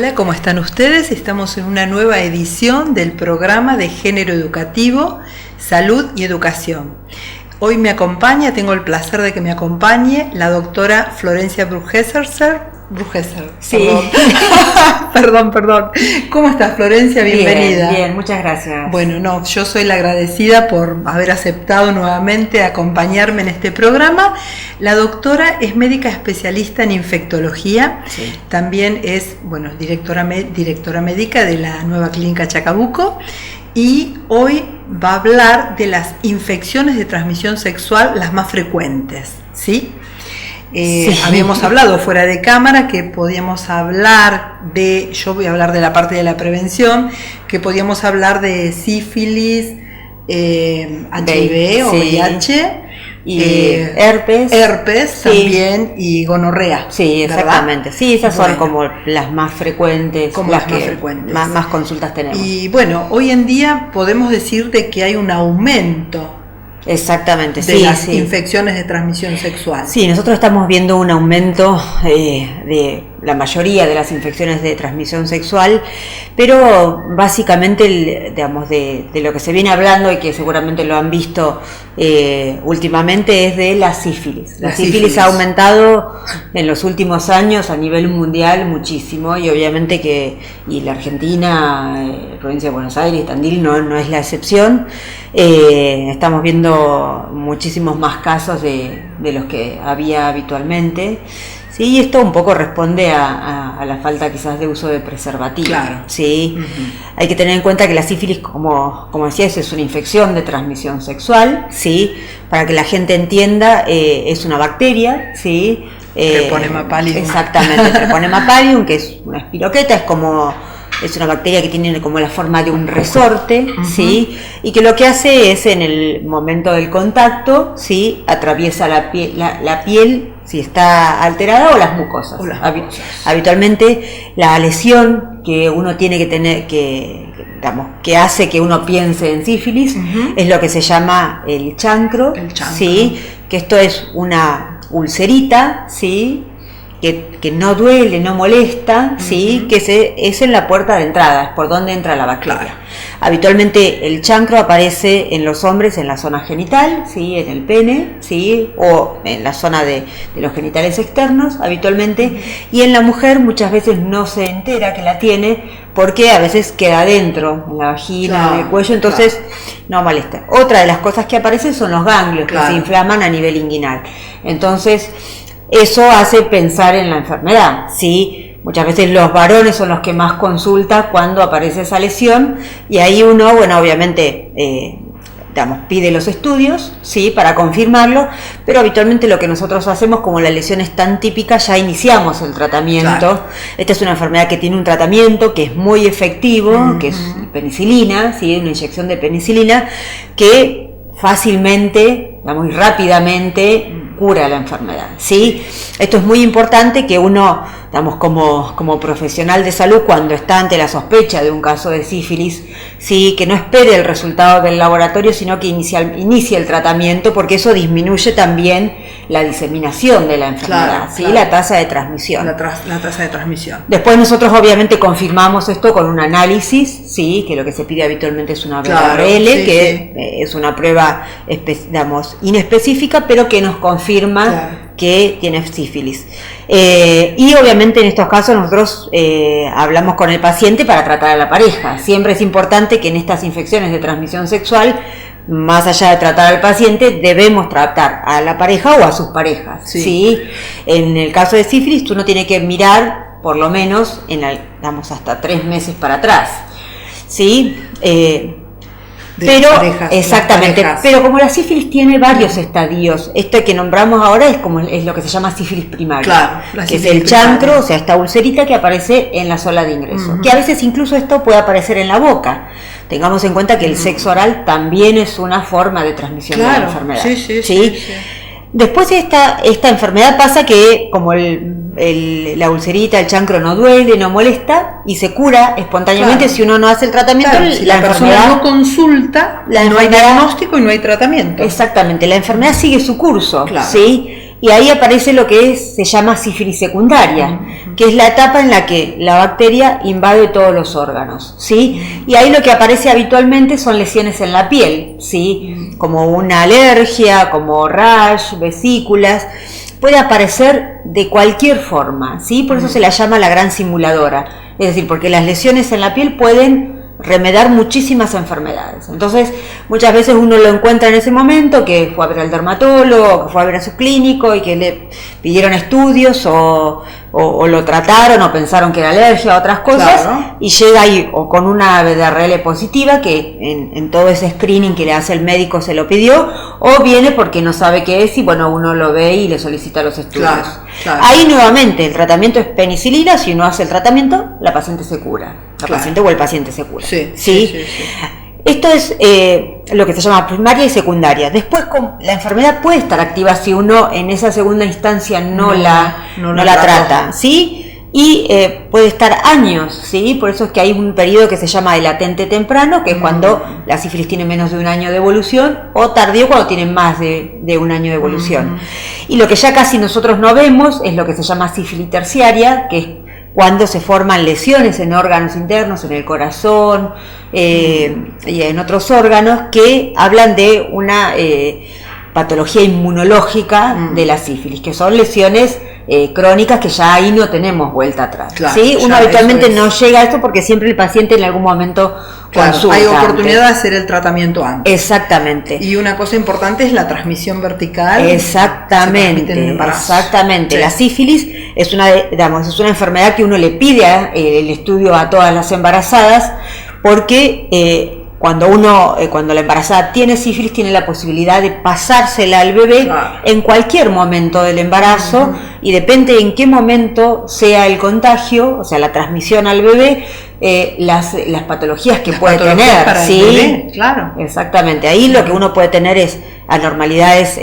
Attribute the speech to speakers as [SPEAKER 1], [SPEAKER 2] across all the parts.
[SPEAKER 1] Hola, ¿cómo están ustedes? Estamos en una nueva edición del programa de Género Educativo, Salud y Educación. Hoy me acompaña, tengo el placer de que me acompañe la doctora Florencia Brugesser.
[SPEAKER 2] Sí.
[SPEAKER 1] Perdón. ¿Cómo estás, Florencia? Bienvenida.
[SPEAKER 2] Bien, muchas gracias.
[SPEAKER 1] Bueno, yo soy la agradecida por haber aceptado nuevamente acompañarme en este programa. La doctora es médica especialista en infectología,
[SPEAKER 2] sí.
[SPEAKER 1] También es, directora médica de la nueva clínica Chacabuco, y hoy va a hablar de las infecciones de transmisión sexual, las más frecuentes, ¿sí? Sí. Habíamos hablado fuera de cámara que podíamos hablar yo voy a hablar de la parte de la prevención, que podíamos hablar de sífilis, HIV o VIH,
[SPEAKER 2] y herpes
[SPEAKER 1] sí. También, y gonorrea.
[SPEAKER 2] Sí, exactamente. ¿Verdad? Sí, esas son como las más frecuentes, más consultas tenemos.
[SPEAKER 1] Y bueno, hoy en día podemos decir de que hay un aumento.
[SPEAKER 2] Exactamente,
[SPEAKER 1] de las infecciones de transmisión sexual.
[SPEAKER 2] Sí, nosotros estamos viendo un aumento de la mayoría de las infecciones de transmisión sexual, pero básicamente, de lo que se viene hablando y que seguramente lo han visto últimamente es de la sífilis. La sífilis ha aumentado en los últimos años a nivel mundial muchísimo, y obviamente y la Argentina, provincia de Buenos Aires, Tandil no es la excepción. Estamos viendo muchísimos más casos de los que había habitualmente. Sí, y esto un poco responde a la falta quizás de uso de preservativo.
[SPEAKER 1] Claro.
[SPEAKER 2] Sí. Uh-huh. Hay que tener en cuenta que la sífilis, como decías, es una infección de transmisión sexual, sí. Para que la gente entienda, es una bacteria, sí.
[SPEAKER 1] Treponema pallidum.
[SPEAKER 2] Exactamente, Treponema pallidum, que es una espiroqueta, es una bacteria que tiene como la forma de un resorte, uh-huh. ¿sí? Y que lo que hace es, en el momento del contacto, ¿sí? Atraviesa la piel, si está alterada, o las mucosas. Habitualmente la lesión que uno tiene que tener, que hace que uno piense en sífilis, uh-huh. es lo que se llama el chancro, ¿sí? Que esto es una ulcerita, ¿sí? Que no duele, no molesta, ¿sí? Uh-huh. Que es en la puerta de entrada, es por donde entra la bacteria. Claro. Habitualmente el chancro aparece en los hombres en la zona genital, ¿sí? En el pene, ¿sí? O en la zona de los genitales externos, habitualmente, y en la mujer muchas veces no se entera que la tiene, porque a veces queda adentro, en la vagina, claro, en el cuello, entonces no molesta. Otra de las cosas que aparecen son los ganglios, claro, que se inflaman a nivel inguinal. Entonces, eso hace pensar en la enfermedad, ¿sí? Muchas veces los varones son los que más consultan cuando aparece esa lesión, y ahí uno, obviamente, pide los estudios, ¿sí? Para confirmarlo, pero habitualmente lo que nosotros hacemos, como la lesión es tan típica, ya iniciamos el tratamiento. Claro. Esta es una enfermedad que tiene un tratamiento que es muy efectivo, uh-huh. que es penicilina, ¿sí? Una inyección de penicilina que fácilmente, y rápidamente cura la enfermedad, ¿sí? Esto es muy importante que uno, como profesional de salud, cuando está ante la sospecha de un caso de sífilis, ¿sí? Que no espere el resultado del laboratorio, sino que inicie el tratamiento, porque eso disminuye también la diseminación de la enfermedad, claro, ¿sí? Claro. La tasa de transmisión.
[SPEAKER 1] La tasa de transmisión.
[SPEAKER 2] Después nosotros obviamente confirmamos esto con un análisis, ¿sí? Que lo que se pide habitualmente es una BRL, claro, sí, que sí. Es una prueba, inespecífica, pero que nos confirma, claro, que tiene sífilis. Y obviamente en estos casos nosotros hablamos con el paciente para tratar a la pareja. Siempre es importante que en estas infecciones de transmisión sexual, más allá de tratar al paciente, debemos tratar a la pareja o a sus parejas, ¿sí? En el caso de sífilis, uno tiene que mirar por lo menos hasta 3 meses para atrás, ¿sí? Exactamente, pero como la sífilis tiene varios estadios, esto que nombramos ahora es lo que se llama sífilis primaria, claro, que es el chancro, o sea, esta ulcerita que aparece en la zona de ingreso, uh-huh. que a veces incluso esto puede aparecer en la boca. Tengamos en cuenta que el sexo oral también es una forma de transmisión, claro, de la enfermedad. Sí. Después esta enfermedad pasa que, como la ulcerita, el chancro no duele, no molesta y se cura espontáneamente, claro, si uno no hace el tratamiento.
[SPEAKER 1] Claro, si la persona no consulta, no hay diagnóstico y no hay tratamiento.
[SPEAKER 2] Exactamente, la enfermedad sigue su curso, claro, ¿sí? y ahí aparece lo que se llama sífilis secundaria, que es la etapa en la que la bacteria invade todos los órganos, ¿sí? Y ahí lo que aparece habitualmente son lesiones en la piel, ¿sí? Como una alergia, como rash, vesículas. Puede aparecer de cualquier forma, ¿sí? Por eso se la llama la gran simuladora, es decir, porque las lesiones en la piel pueden remediar muchísimas enfermedades. Entonces, muchas veces uno lo encuentra en ese momento, que fue a ver al dermatólogo, que fue a ver a su clínico y que le pidieron estudios o lo trataron o pensaron que era alergia a otras cosas, claro. Y llega ahí o con una BDRL positiva, que en todo ese screening que le hace el médico se lo pidió, o viene porque no sabe qué es y bueno, uno lo ve y le solicita los estudios. Claro. Ahí nuevamente el tratamiento es penicilina. Si uno hace el tratamiento, la paciente se cura, paciente o el paciente se cura. Sí. Esto es lo que se llama primaria y secundaria. Después la enfermedad puede estar activa si uno en esa segunda instancia no la trata, ¿sí? Y puede estar años, ¿sí? Por eso es que hay un periodo que se llama de latente temprano, que es cuando la sífilis tiene menos de un año de evolución, o tardío cuando tiene más de un año de evolución. Y lo que ya casi nosotros no vemos es lo que se llama sífilis terciaria, que es cuando se forman lesiones en órganos internos, en el corazón y en otros órganos, que hablan de una patología inmunológica de la sífilis, que son lesiones crónicas que ya ahí no tenemos vuelta atrás. Claro, ¿sí? Uno habitualmente no llega a esto porque siempre el paciente en algún momento consulta.
[SPEAKER 1] Hay oportunidad de hacer el tratamiento antes.
[SPEAKER 2] Exactamente.
[SPEAKER 1] Y una cosa importante es la transmisión vertical.
[SPEAKER 2] Exactamente. Sí. La sífilis es una enfermedad que uno le pide el estudio a todas las embarazadas, porque cuando la embarazada tiene sífilis, tiene la posibilidad de pasársela al bebé en cualquier momento del embarazo, y depende en qué momento sea el contagio, o sea, la transmisión al bebé, las patologías que puede tener.
[SPEAKER 1] Para
[SPEAKER 2] ¿sí?
[SPEAKER 1] El bebé, claro.
[SPEAKER 2] Exactamente. Ahí lo que uno puede tener es anormalidades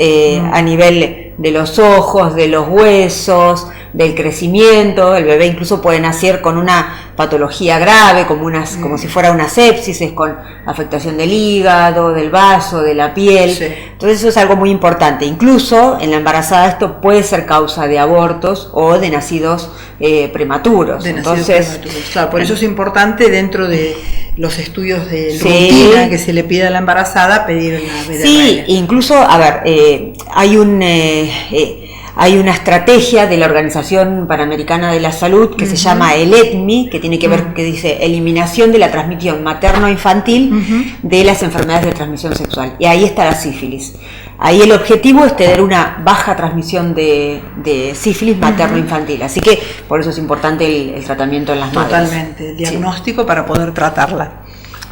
[SPEAKER 2] a nivel de los ojos, de los huesos, del crecimiento. El bebé incluso puede nacer con una patología grave, como si fuera una sepsis, con afectación del hígado, del vaso, de la piel. Sí. Entonces eso es algo muy importante. Incluso en la embarazada esto puede ser causa de abortos o de nacidos prematuros.
[SPEAKER 1] Claro, por eso es importante dentro de los estudios de rutina que se le pide a la embarazada pedir la BDRL.
[SPEAKER 2] Sí, incluso, hay una estrategia de la Organización Panamericana de la Salud que se llama el ETMI, que tiene que ver, que dice eliminación de la transmisión materno-infantil de las enfermedades de transmisión sexual. Y ahí está la sífilis. Ahí el objetivo es tener una baja transmisión de sífilis materno-infantil. Así que por eso es importante el tratamiento en las madres.
[SPEAKER 1] Totalmente, el diagnóstico para poder tratarla.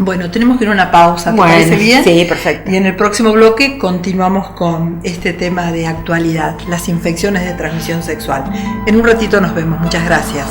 [SPEAKER 1] Bueno, tenemos que ir a una pausa, ¿te parece bien?
[SPEAKER 2] Sí, perfecto.
[SPEAKER 1] Y en el próximo bloque continuamos con este tema de actualidad, las infecciones de transmisión sexual. En un ratito nos vemos. Muchas gracias.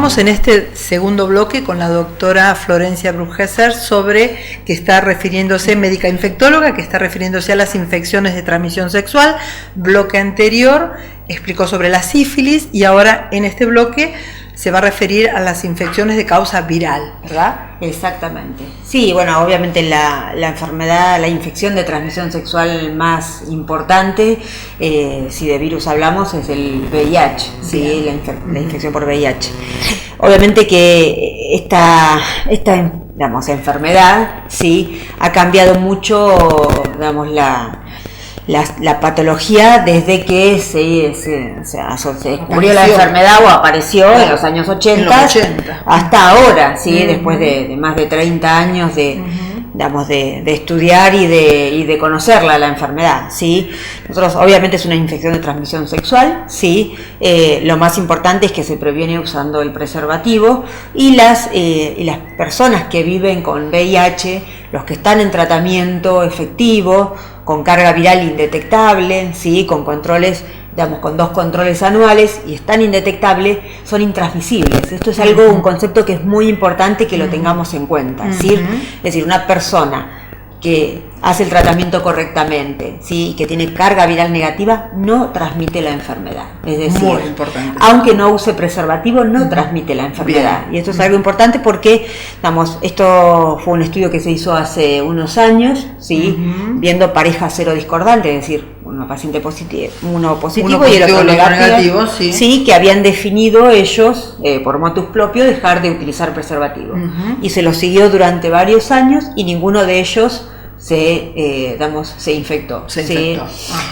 [SPEAKER 1] estamos en este segundo bloque con la doctora Florencia Brugesser que está refiriéndose, médica infectóloga, que está refiriéndose a las infecciones de transmisión sexual. Bloque anterior explicó sobre la sífilis y ahora en este bloque se va a referir a las infecciones de causa viral, ¿verdad?
[SPEAKER 2] Exactamente. Sí, bueno, obviamente la enfermedad, la infección de transmisión sexual más importante, si de virus hablamos, es el VIH, ¿sí? La infección por VIH. Obviamente que esta digamos, enfermedad, ¿sí? Ha cambiado mucho, digamos, la patología desde que se descubrió la enfermedad o apareció en los años 80, hasta ahora, ¿sí? Después de más de 30 años de estudiar y de conocerla, la enfermedad, ¿sí? Nosotros, obviamente, es una infección de transmisión sexual, ¿sí? Lo más importante es que se previene usando el preservativo y las personas que viven con VIH, los que están en tratamiento efectivo, con carga viral indetectable, ¿sí? Con controles, digamos, con 2 controles anuales y están indetectables, son intransmisibles. Esto es un concepto que es muy importante que lo tengamos en cuenta, ¿sí? Es decir, una persona que hace el tratamiento correctamente, ¿sí? Y que tiene carga viral negativa, no transmite la enfermedad. Es decir,
[SPEAKER 1] muy importante.
[SPEAKER 2] Aunque no use preservativo, no transmite la enfermedad. Bien. Y esto es algo importante porque, digamos, esto fue un estudio que se hizo hace unos años, ¿sí? Viendo parejas cero discordantes, es decir, uno positivo y el otro negativo, sí, que habían definido ellos, por motus propio, dejar de utilizar preservativo. Y se los siguió durante varios años y ninguno de ellos se infectó.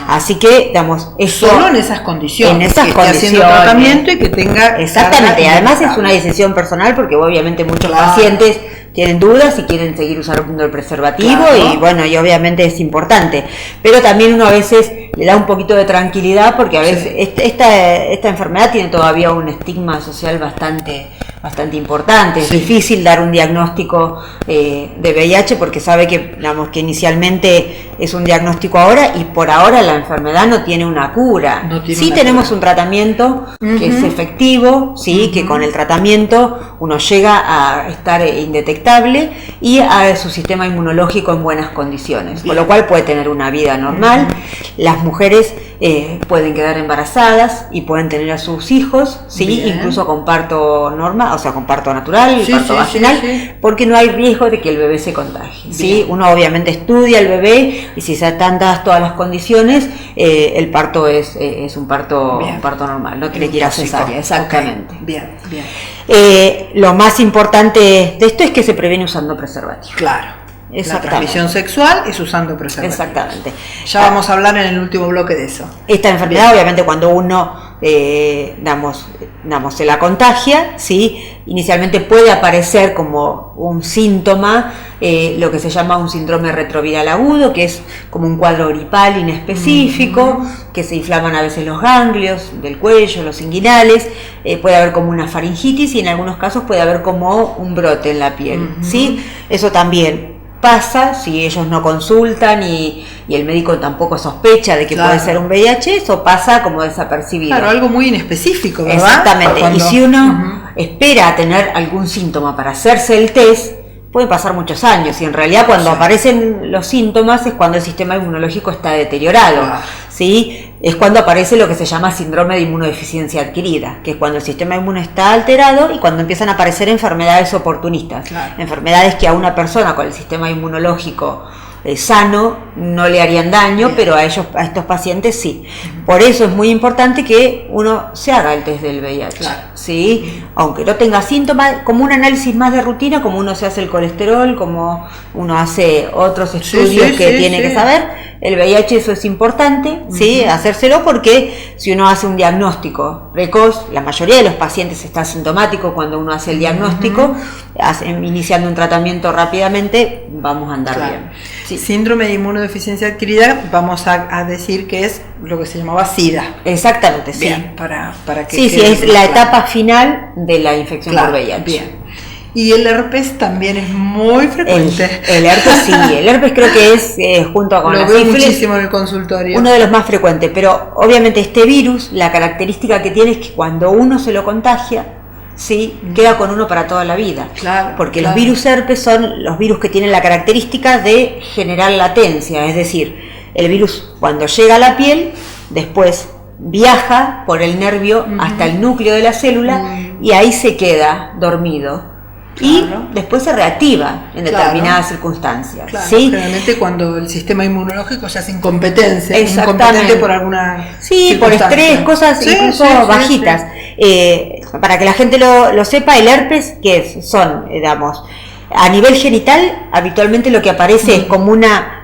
[SPEAKER 2] Así que, eso,
[SPEAKER 1] solo en esas condiciones.
[SPEAKER 2] En esas condiciones.
[SPEAKER 1] Haciendo tratamiento y que tenga.
[SPEAKER 2] Exactamente. Además es una decisión personal porque obviamente muchos pacientes tienen dudas y quieren seguir usando el preservativo, y bueno, y obviamente es importante. Pero también uno a veces le da un poquito de tranquilidad porque a veces esta enfermedad tiene todavía un estigma social bastante importante. Es difícil dar un diagnóstico de VIH porque sabe que, digamos, que inicialmente es un diagnóstico ahora y por ahora la enfermedad no tiene una cura. Tenemos un tratamiento que es efectivo, ¿sí? Que con el tratamiento uno llega a estar indetectable y a su sistema inmunológico en buenas condiciones, con lo cual puede tener una vida normal. Las mujeres pueden quedar embarazadas y pueden tener a sus hijos, ¿sí? Incluso con parto normal, o sea, con parto natural, parto vaginal, porque no hay riesgo de que el bebé se contagie, ¿sí? Uno obviamente estudia al bebé y si se están dadas todas las condiciones, el parto es un parto normal, no tiene que ir a cesárea, exactamente. Lo más importante de esto es que se previene usando preservativo.
[SPEAKER 1] Claro. La transmisión sexual es usando preservativo.
[SPEAKER 2] Exactamente.
[SPEAKER 1] Ya vamos a hablar en el último bloque de eso.
[SPEAKER 2] Esta enfermedad, obviamente, cuando uno se la contagia, ¿sí? Inicialmente puede aparecer como un síntoma, lo que se llama un síndrome retroviral agudo, que es como un cuadro gripal inespecífico, que se inflaman a veces los ganglios del cuello, los inguinales, puede haber como una faringitis y en algunos casos puede haber como un brote en la piel, ¿sí? Eso también pasa si ellos no consultan y el médico tampoco sospecha de que puede ser un VIH, eso pasa como desapercibido.
[SPEAKER 1] Claro, algo muy inespecífico, ¿verdad?
[SPEAKER 2] Exactamente. Y si uno espera a tener algún síntoma para hacerse el test, pueden pasar muchos años y en realidad cuando aparecen los síntomas es cuando el sistema inmunológico está deteriorado, ¿sí? Es cuando aparece lo que se llama síndrome de inmunodeficiencia adquirida, que es cuando el sistema inmune está alterado y cuando empiezan a aparecer enfermedades oportunistas, enfermedades que a una persona con el sistema inmunológico sano no le harían daño, pero a estos pacientes sí. Por eso es muy importante que uno se haga el test del VIH, ¿sí? Aunque no tenga síntomas, como un análisis más de rutina, como uno se hace el colesterol, como uno hace otros estudios que tiene que saber. El VIH, eso es importante, ¿sí? Hacérselo porque si uno hace un diagnóstico precoz, la mayoría de los pacientes está asintomático cuando uno hace el diagnóstico, iniciando un tratamiento rápidamente, vamos a andar bien.
[SPEAKER 1] Síndrome de inmunodeficiencia adquirida, vamos a decir que es lo que se llamaba SIDA.
[SPEAKER 2] Exactamente,
[SPEAKER 1] bien, para que
[SPEAKER 2] es la etapa final de la infección por VIH.
[SPEAKER 1] Bien. Y el herpes también es muy frecuente.
[SPEAKER 2] El herpes el herpes creo que es junto con la sífilis,
[SPEAKER 1] muchísimo en el consultorio.
[SPEAKER 2] Uno de los más frecuentes, pero obviamente este virus, la característica que tiene es que cuando uno se lo contagia, ¿sí? Queda con uno para toda la vida.
[SPEAKER 1] Claro,
[SPEAKER 2] porque
[SPEAKER 1] claro.
[SPEAKER 2] los virus herpes son los virus que tienen la característica de generar latencia, es decir, el virus cuando llega a la piel, después viaja por el nervio hasta el núcleo de la célula y ahí se queda dormido. Y
[SPEAKER 1] Claro.
[SPEAKER 2] después se reactiva en
[SPEAKER 1] Claro.
[SPEAKER 2] determinadas circunstancias.
[SPEAKER 1] Claro,
[SPEAKER 2] ¿sí?
[SPEAKER 1] generalmente cuando el sistema inmunológico ya es incompetencia,
[SPEAKER 2] Exactamente.
[SPEAKER 1] incompetente por alguna
[SPEAKER 2] Sí, por
[SPEAKER 1] circunstancia.
[SPEAKER 2] estrés, cosas
[SPEAKER 1] Sí,
[SPEAKER 2] incluso
[SPEAKER 1] sí, sí,
[SPEAKER 2] bajitas. Para que la gente lo sepa, el herpes, ¿qué es? Son, digamos, a nivel genital, habitualmente lo que aparece es como una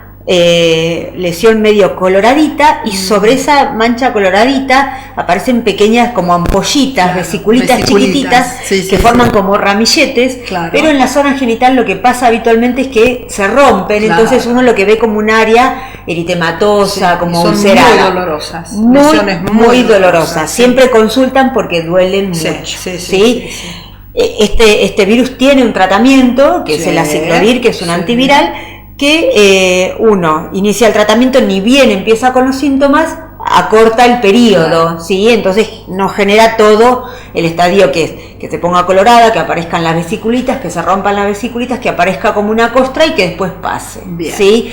[SPEAKER 2] lesión medio coloradita y sobre esa mancha coloradita aparecen pequeñas como ampollitas,
[SPEAKER 1] Claro,
[SPEAKER 2] vesiculitas
[SPEAKER 1] vesiculitas,
[SPEAKER 2] chiquititas
[SPEAKER 1] sí, sí,
[SPEAKER 2] que forman
[SPEAKER 1] sí.
[SPEAKER 2] como ramilletes,
[SPEAKER 1] Claro.
[SPEAKER 2] pero en la zona genital lo que pasa habitualmente es que se rompen,
[SPEAKER 1] Claro.
[SPEAKER 2] entonces uno lo que ve como un área eritematosa,
[SPEAKER 1] Sí,
[SPEAKER 2] como
[SPEAKER 1] son
[SPEAKER 2] ulcerada.
[SPEAKER 1] muy dolorosas,
[SPEAKER 2] Muy,
[SPEAKER 1] lesiones
[SPEAKER 2] muy dolorosas.
[SPEAKER 1] sí.
[SPEAKER 2] Siempre consultan porque duelen
[SPEAKER 1] Sí,
[SPEAKER 2] mucho.
[SPEAKER 1] sí, sí,
[SPEAKER 2] ¿sí?
[SPEAKER 1] sí, sí.
[SPEAKER 2] Este virus tiene un tratamiento, que es
[SPEAKER 1] Sí,
[SPEAKER 2] el aciclovir, que es un
[SPEAKER 1] sí.
[SPEAKER 2] antiviral, que uno inicia el tratamiento, ni bien empieza con los síntomas, acorta el periodo,
[SPEAKER 1] Claro.
[SPEAKER 2] ¿sí? Entonces no genera todo el estadio que es que se ponga colorada, que aparezcan las vesiculitas, que se rompan las vesiculitas, que aparezca como una costra y que después pase.
[SPEAKER 1] Bien.
[SPEAKER 2] ¿Sí?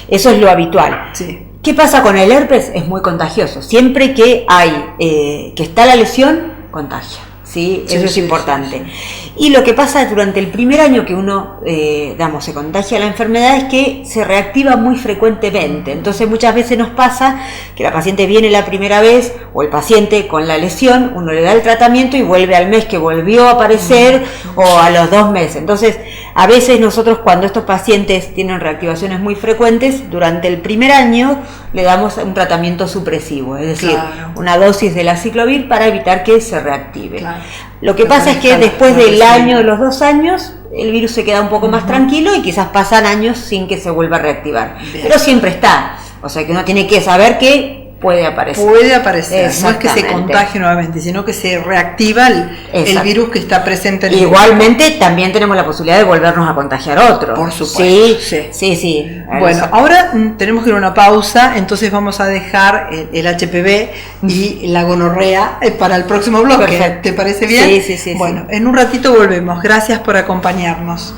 [SPEAKER 2] Eso es lo habitual.
[SPEAKER 1] Sí.
[SPEAKER 2] ¿Qué pasa con el herpes? Es muy contagioso. Siempre que hay, que está la lesión, contagia. ¿Sí?
[SPEAKER 1] Sí,
[SPEAKER 2] Eso es
[SPEAKER 1] sí,
[SPEAKER 2] importante.
[SPEAKER 1] sí,
[SPEAKER 2] Y lo que pasa durante el primer año que uno, se contagia la enfermedad es que se reactiva muy frecuentemente. Entonces muchas veces nos pasa que la paciente viene la primera vez o el paciente con la lesión, uno le da el tratamiento y vuelve al mes que volvió a aparecer o a los 2 meses. Entonces a veces nosotros cuando estos pacientes tienen reactivaciones muy frecuentes, durante el primer año le damos un tratamiento supresivo, es decir,
[SPEAKER 1] Claro.
[SPEAKER 2] una dosis del aciclovir para evitar que se reactive.
[SPEAKER 1] Claro.
[SPEAKER 2] Lo que pasa es que después
[SPEAKER 1] Claro,
[SPEAKER 2] del
[SPEAKER 1] sí.
[SPEAKER 2] año, de los 2 años, el virus se queda un poco más tranquilo y quizás pasan años sin que se vuelva a reactivar.
[SPEAKER 1] Bien.
[SPEAKER 2] Pero siempre está. O sea que uno tiene que saber que puede aparecer.
[SPEAKER 1] Puede aparecer, no es que se
[SPEAKER 2] Exactamente.
[SPEAKER 1] contagie nuevamente, sino que se reactiva el
[SPEAKER 2] Exacto.
[SPEAKER 1] virus que está presente en el
[SPEAKER 2] Igualmente también tenemos la posibilidad de volvernos a contagiar otro.
[SPEAKER 1] Por supuesto,
[SPEAKER 2] Sí,
[SPEAKER 1] sí.
[SPEAKER 2] sí, sí.
[SPEAKER 1] Bueno, ahora tenemos que ir a una pausa, entonces vamos a dejar el HPV y la gonorrea para el próximo bloque.
[SPEAKER 2] Perfecto.
[SPEAKER 1] ¿Te parece bien?
[SPEAKER 2] Sí, sí, sí,
[SPEAKER 1] Bueno,
[SPEAKER 2] sí.
[SPEAKER 1] en un ratito volvemos. Gracias por acompañarnos.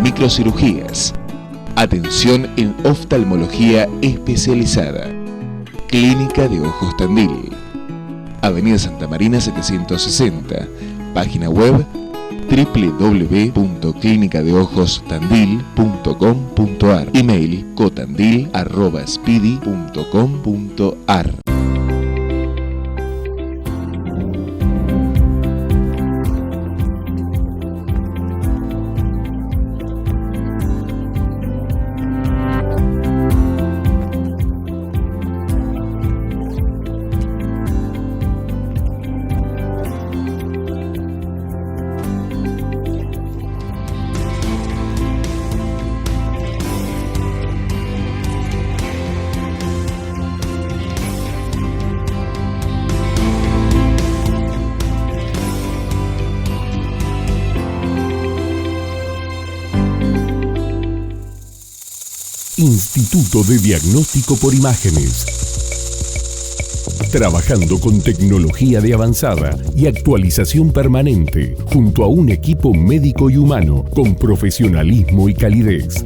[SPEAKER 3] Microcirugías. Atención en oftalmología especializada. Clínica de Ojos Tandil. Avenida Santa Marina 760. Página web www.clinicadeojostandil.com.ar. Email cotandil@spidi.com.ar.
[SPEAKER 4] Instituto de Diagnóstico por Imágenes. Trabajando con tecnología de avanzada y actualización permanente, junto a un equipo médico y humano con profesionalismo y calidez.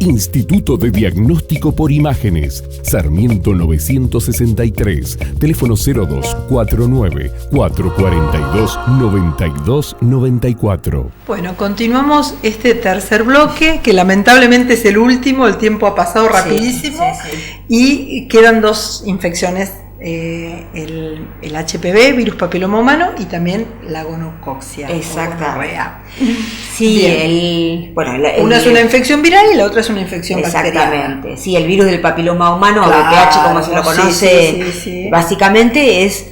[SPEAKER 4] Instituto de Diagnóstico por Imágenes, Sarmiento 963, teléfono 0249-442-9294.
[SPEAKER 1] Bueno, continuamos este tercer bloque, que lamentablemente es el último, el tiempo ha pasado rapidísimo, y quedan 2 infecciones, el HPV, virus papiloma humano, y también la gonococcía.
[SPEAKER 2] Exacto.
[SPEAKER 1] o gonorrea.
[SPEAKER 2] Sí,
[SPEAKER 1] Una es una infección viral y la otra es una infección bacteriana.
[SPEAKER 2] Exactamente, sí, el virus del papiloma humano,
[SPEAKER 1] Claro,
[SPEAKER 2] o VPH como se lo
[SPEAKER 1] sí,
[SPEAKER 2] conoce,
[SPEAKER 1] sí.
[SPEAKER 2] básicamente es,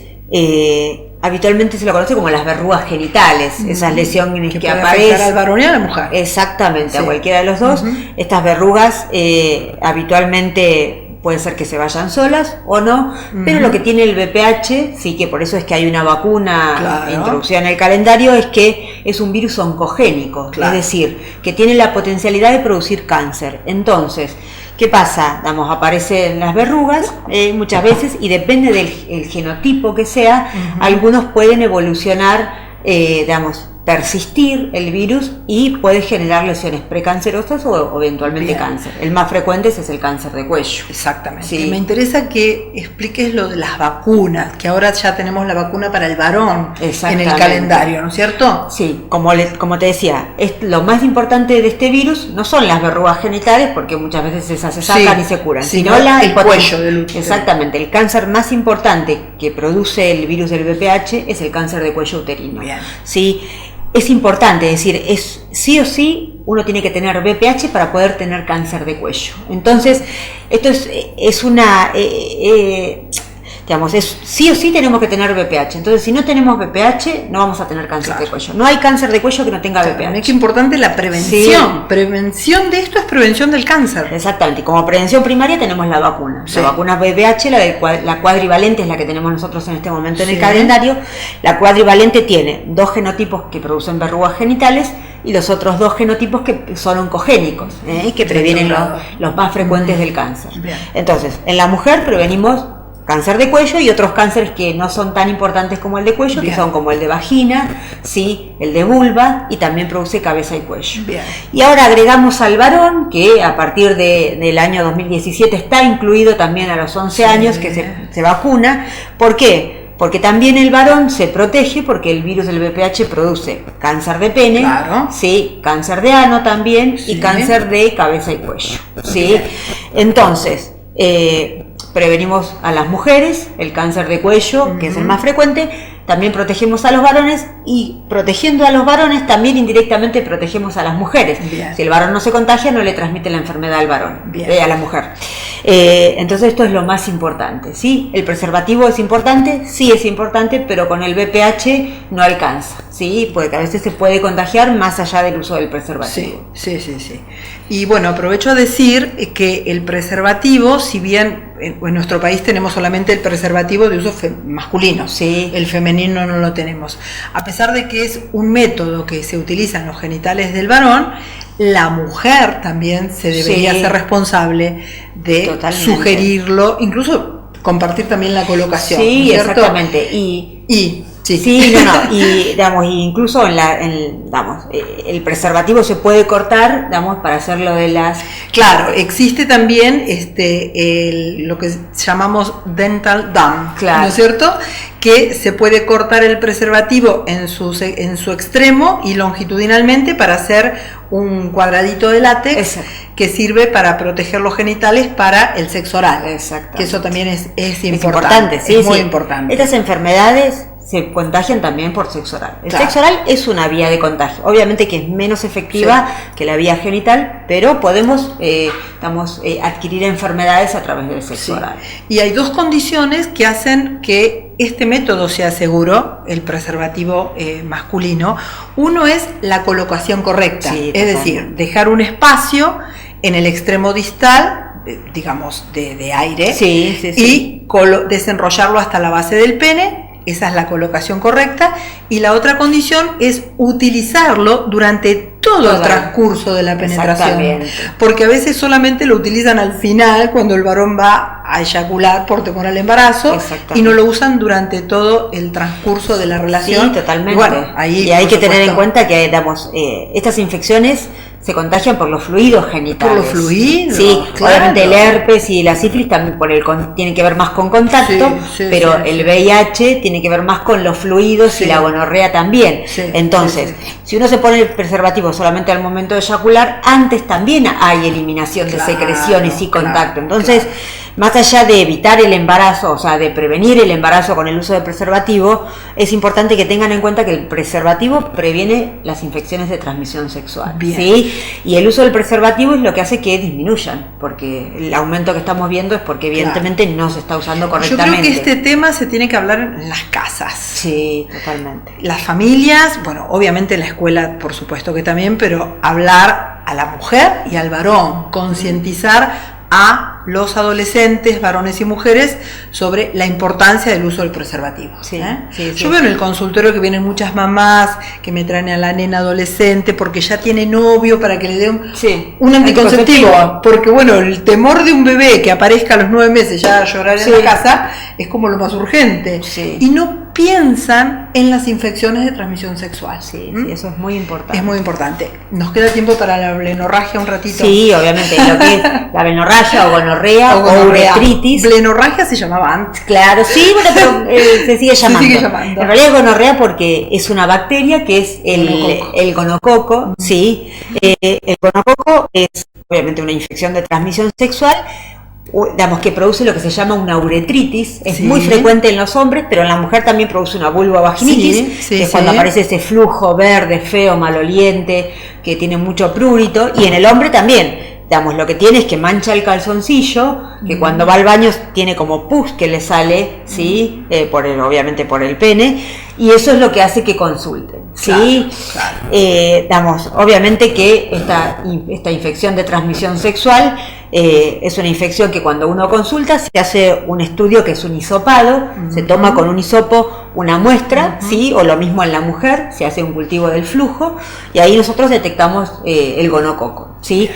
[SPEAKER 2] habitualmente se lo conoce como las verrugas genitales, esas lesiones que
[SPEAKER 1] puede afectar al
[SPEAKER 2] aparecen.
[SPEAKER 1] varón y a la mujer.
[SPEAKER 2] Exactamente, a
[SPEAKER 1] Sí.
[SPEAKER 2] cualquiera de los dos. Estas verrugas habitualmente puede ser que se vayan solas o no, pero lo que tiene el VPH, sí, que por eso es que hay una vacuna
[SPEAKER 1] Claro.
[SPEAKER 2] introducida en el calendario, es que es un virus oncogénico,
[SPEAKER 1] Claro.
[SPEAKER 2] es decir, que tiene la potencialidad de producir cáncer. Entonces, ¿Qué pasa? Aparecen las verrugas muchas veces y depende del genotipo que sea, algunos pueden evolucionar, persistir el virus y puede generar lesiones precancerosas o eventualmente cáncer. El más frecuente es el cáncer de cuello.
[SPEAKER 1] Exactamente.
[SPEAKER 2] Sí.
[SPEAKER 1] Me interesa que expliques lo de las vacunas, que ahora ya tenemos la vacuna para el varón en el calendario, ¿no es cierto?
[SPEAKER 2] Sí, como te decía, lo más importante de este virus no son las verrugas genitales, porque muchas veces esas se sacan y se curan, sino
[SPEAKER 1] el cuello del útero.
[SPEAKER 2] Exactamente, el cáncer más importante que produce el virus del VPH es el cáncer de cuello uterino.
[SPEAKER 1] Bien.
[SPEAKER 2] Sí, es importante, es decir, sí o sí uno tiene que tener VPH para poder tener cáncer de cuello. Entonces, esto es una... sí o sí tenemos que tener VPH. Entonces, si no tenemos VPH, no vamos a tener cáncer de cuello. No hay cáncer de cuello que no tenga VPH.
[SPEAKER 1] Es que importante la prevención. Sí. Prevención de esto es prevención del cáncer.
[SPEAKER 2] Exactamente. Como prevención primaria tenemos la vacuna. Sí. La vacuna VPH, la cuadrivalente es la que tenemos nosotros en este momento en el calendario. La cuadrivalente tiene 2 genotipos que producen verrugas genitales y los otros 2 genotipos que son oncogénicos, que previenen los más frecuentes del cáncer. Bien. Entonces, en la mujer prevenimos cáncer de cuello y otros cánceres que no son tan importantes como el de cuello, que son como el de vagina, sí, el de vulva, y también produce cabeza y cuello. Bien. Y ahora agregamos al varón, que a partir del año 2017 está incluido también a los 11 años, que se vacuna. ¿Por qué? Porque también el varón se protege, porque el virus del VPH produce cáncer de pene, sí, cáncer de ano también, y cáncer de cabeza y cuello. ¿Sí? Entonces, prevenimos a las mujeres el cáncer de cuello, que es el más frecuente, también protegemos a los varones, y protegiendo a los varones también indirectamente protegemos a las mujeres. Bien. Si el varón no se contagia, no le transmite la enfermedad al varón, a la mujer. Entonces esto es lo más importante, ¿sí? El preservativo es importante, sí es importante, pero con el VPH no alcanza, ¿sí? Porque a veces se puede contagiar más allá del uso del preservativo.
[SPEAKER 1] Sí. Y bueno, aprovecho a decir que el preservativo, si bien en nuestro país tenemos solamente el preservativo de uso masculino, el femenino no lo tenemos. A pesar de que es un método que se utiliza en los genitales del varón, la mujer también se debería ser responsable de sugerirlo, y compartir también la colocación.
[SPEAKER 2] Sí,
[SPEAKER 1] ¿no es cierto?
[SPEAKER 2] Exactamente. Y incluso el preservativo se puede cortar, para hacerlo de las...
[SPEAKER 1] Claro, existe también lo que llamamos dental dam, ¿no es cierto? Que se puede cortar el preservativo en su extremo y longitudinalmente para hacer un cuadradito de látex que sirve para proteger los genitales para el sexo oral. Exacto. Que eso también es importante. Es muy importante.
[SPEAKER 2] Estas enfermedades se contagian también por sexo oral. El sexo oral es una vía de contagio, obviamente que es menos efectiva que la vía genital, pero podemos adquirir enfermedades a través del sexo oral.
[SPEAKER 1] Y hay 2 condiciones que hacen que este método sea seguro, el preservativo masculino. Uno es la colocación correcta, es decir, dejar un espacio en el extremo distal, de aire, y desenrollarlo hasta la base del pene. Esa es la colocación correcta. Y la otra condición es utilizarlo durante todo el transcurso de la penetración. Porque a veces solamente lo utilizan al final, cuando el varón va a eyacular por temor al embarazo, y no lo usan durante todo el transcurso de la relación.
[SPEAKER 2] Sí, totalmente.
[SPEAKER 1] Y
[SPEAKER 2] hay que tener en cuenta que estas infecciones se contagian por los fluidos genitales.
[SPEAKER 1] Por los fluidos.
[SPEAKER 2] Sí, obviamente el herpes y la sífilis también tienen que ver más con contacto, pero el VIH tiene que ver más con los fluidos y la gonorrea también. Entonces, si uno se pone el preservativo solamente al momento de eyacular, antes también hay eliminación de secreciones y contacto. Entonces, más allá de evitar el embarazo, o sea, de prevenir el embarazo con el uso de preservativo, es importante que tengan en cuenta que el preservativo previene las infecciones de transmisión sexual. ¿Sí? Y el uso del preservativo es lo que hace que disminuyan, porque el aumento que estamos viendo es porque evidentemente no se está usando correctamente.
[SPEAKER 1] Yo creo que este tema se tiene que hablar en las casas.
[SPEAKER 2] Sí, totalmente.
[SPEAKER 1] Las familias, obviamente la escuela, por supuesto que también, pero hablar a la mujer y al varón, concientizar a los adolescentes, varones y mujeres, sobre la importancia del uso del preservativo.
[SPEAKER 2] Sí.
[SPEAKER 1] Yo veo en el consultorio que vienen muchas mamás que me traen a la nena adolescente porque ya tiene novio para que le dé un anticonceptivo, porque bueno, el temor de un bebé que aparezca a los 9 meses ya a llorar en la casa es como lo más urgente, y no piensan en las infecciones de transmisión sexual.
[SPEAKER 2] Sí, eso es muy importante.
[SPEAKER 1] Es muy importante. ¿Nos queda tiempo para la blenorragia un ratito?
[SPEAKER 2] Sí, obviamente, lo que es la blenorragia o gonorrea o uretritis.
[SPEAKER 1] Blenorragia se llamaba antes.
[SPEAKER 2] Claro, sí, bueno, pero se sigue llamando.
[SPEAKER 1] Se sigue llamando.
[SPEAKER 2] En realidad es gonorrea porque es una bacteria que es el gonococo, sí. El gonococo es obviamente una infección de transmisión sexual, digamos, que produce lo que se llama una uretritis. Es muy frecuente en los hombres, pero en la mujer también produce una vulvovaginitis, que es cuando aparece ese flujo verde, feo, maloliente, que tiene mucho prurito, y en el hombre también. Digamos, lo que tiene es que mancha el calzoncillo, que cuando va al baño tiene como pus que le sale, ¿sí? Obviamente por el pene, y eso es lo que hace que consulten, ¿sí?
[SPEAKER 1] Claro.
[SPEAKER 2] Digamos, obviamente que esta infección de transmisión sexual es una infección que cuando uno consulta se hace un estudio que es un hisopado, se toma con un hisopo una muestra, ¿sí? O lo mismo en la mujer, se hace un cultivo del flujo, y ahí nosotros detectamos el gonococo, ¿sí?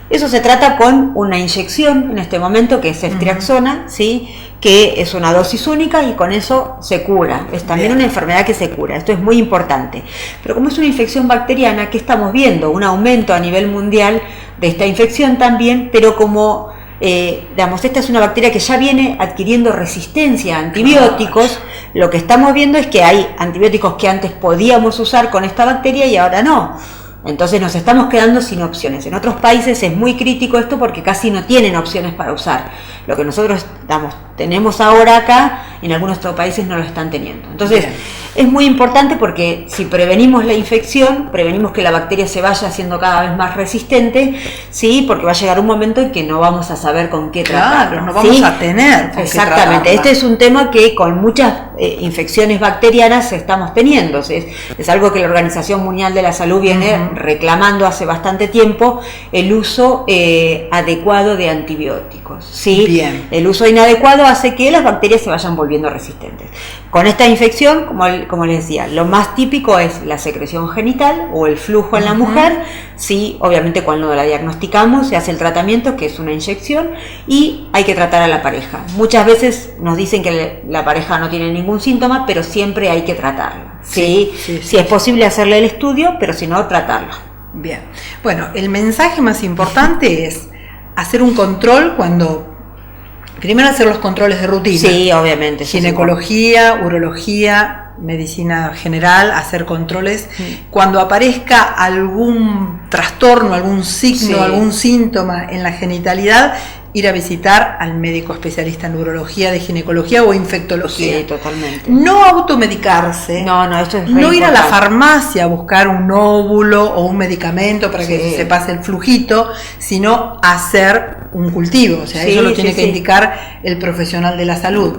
[SPEAKER 2] Eso se trata con una inyección en este momento que es ceftriaxona, ¿sí? Que es una dosis única y con eso se cura. Es también una enfermedad que se cura, esto es muy importante. Pero como es una infección bacteriana, ¿qué estamos viendo? Un aumento a nivel mundial de esta infección también, pero como digamos, esta es una bacteria que ya viene adquiriendo resistencia a antibióticos, lo que estamos viendo es que hay antibióticos que antes podíamos usar con esta bacteria y ahora no. Entonces nos estamos quedando sin opciones. En otros países es muy crítico esto porque casi no tienen opciones para usar. Lo que nosotros tenemos ahora acá, en algunos otros países no lo están teniendo. Entonces es muy importante porque si prevenimos la infección, prevenimos que la bacteria se vaya haciendo cada vez más resistente, ¿sí? Porque va a llegar un momento en que no vamos a saber con qué tratarlo.
[SPEAKER 1] Claro, no vamos a tener con
[SPEAKER 2] Exactamente. Este es un tema que con muchas infecciones bacterianas estamos teniendo. Es algo que la Organización Mundial de la Salud viene reclamando hace bastante tiempo, el uso adecuado de antibióticos, ¿sí?
[SPEAKER 1] Bien.
[SPEAKER 2] El uso inadecuado hace que las bacterias se vayan volviendo resistentes. Con esta infección, como les decía, lo más típico es la secreción genital o el flujo en la mujer. Sí, obviamente cuando la diagnosticamos se hace el tratamiento, que es una inyección, y hay que tratar a la pareja. Muchas veces nos dicen que la pareja no tiene ningún síntoma, pero siempre hay que tratarla. Si es posible hacerle el estudio, pero si no, tratarla.
[SPEAKER 1] Bien. Bueno, el mensaje más importante es hacer un control primero hacer los controles de rutina.
[SPEAKER 2] Sí, obviamente.
[SPEAKER 1] Ginecología, urología, medicina general, hacer controles. Cuando aparezca algún trastorno, algún signo, algún síntoma en la genitalidad, ir a visitar al médico especialista en urología, de ginecología o infectología.
[SPEAKER 2] Sí, totalmente.
[SPEAKER 1] No automedicarse.
[SPEAKER 2] No, esto es
[SPEAKER 1] no ir a la farmacia a buscar un óvulo o un medicamento para que se pase el flujito, sino hacer un cultivo. O sea, eso lo tiene que indicar el profesional de la salud.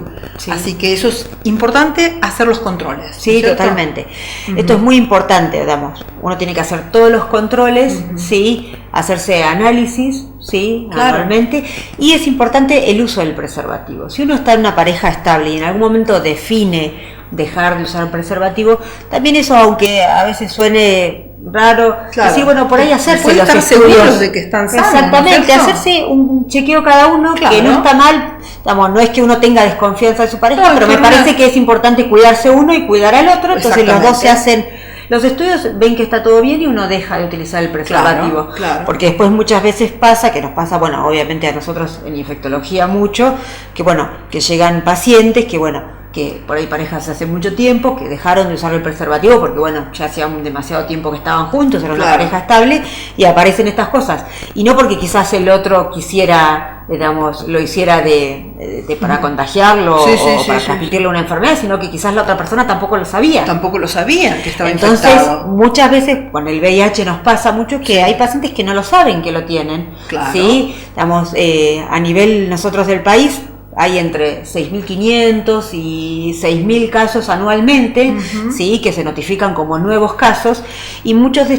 [SPEAKER 1] Así que eso es importante, hacer los controles.
[SPEAKER 2] Sí, ¿cierto? Totalmente. Esto es muy importante, digamos. Uno tiene que hacer todos los controles, ¿sí? Hacerse análisis, ¿sí? Anualmente. Y es importante el uso del preservativo. Si uno está en una pareja estable y en algún momento define dejar de usar el preservativo, también eso, aunque a veces suene raro, decir, bueno, por ahí hacerse los estudios
[SPEAKER 1] de que están sanos.
[SPEAKER 2] Exactamente, hacerse un chequeo cada uno, que no está mal. No es que uno tenga desconfianza de su pareja, pero me parece que es importante cuidarse uno y cuidar al otro. Entonces los dos se hacen los estudios, ven que está todo bien y uno deja de utilizar el preservativo. Porque después muchas veces pasa, que nos pasa, bueno, obviamente a nosotros en infectología mucho, que llegan pacientes que por ahí parejas hace mucho tiempo que dejaron de usar el preservativo porque ya hacía demasiado tiempo que estaban juntos, era una pareja estable, y aparecen estas cosas, y no porque quizás el otro quisiera, lo hiciera para contagiarlo o para transmitirle una enfermedad, sino que quizás la otra persona tampoco lo sabía que estaba infectado. Entonces muchas veces con el VIH nos pasa mucho que hay pacientes que no lo saben que lo tienen, ¿sí? A nivel nosotros del país hay entre 6.500 y 6.000 casos anualmente, ¿sí? Que se notifican como nuevos casos, y muchos de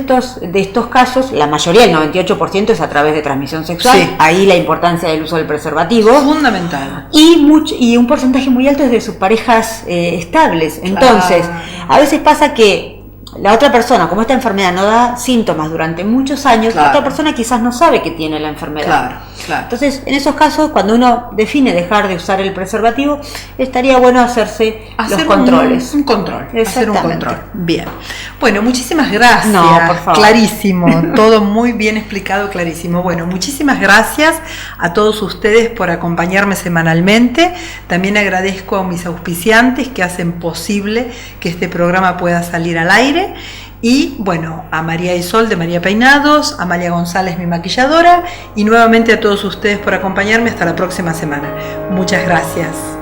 [SPEAKER 2] estos casos, la mayoría, el 98%, es a través de transmisión sexual.
[SPEAKER 1] Sí.
[SPEAKER 2] Ahí la importancia del uso del preservativo.
[SPEAKER 1] Fundamental.
[SPEAKER 2] Y un porcentaje muy alto es de sus parejas estables. Entonces, a veces pasa que la otra persona, como esta enfermedad no da síntomas durante muchos años, la otra persona quizás no sabe que tiene la enfermedad.
[SPEAKER 1] Claro.
[SPEAKER 2] Entonces, en esos casos, cuando uno define dejar de usar el preservativo, estaría bueno hacer los controles.
[SPEAKER 1] Un control. Hacer un
[SPEAKER 2] Exactamente.
[SPEAKER 1] control. Bien. Bueno, muchísimas gracias.
[SPEAKER 2] No, por favor.
[SPEAKER 1] Clarísimo. Todo muy bien explicado, clarísimo. Bueno, muchísimas gracias a todos ustedes por acompañarme semanalmente. También agradezco a mis auspiciantes que hacen posible que este programa pueda salir al aire. Y bueno, a María Isol de María Peinados, a Amalia González, mi maquilladora, y nuevamente a todos ustedes por acompañarme hasta la próxima semana. Muchas gracias.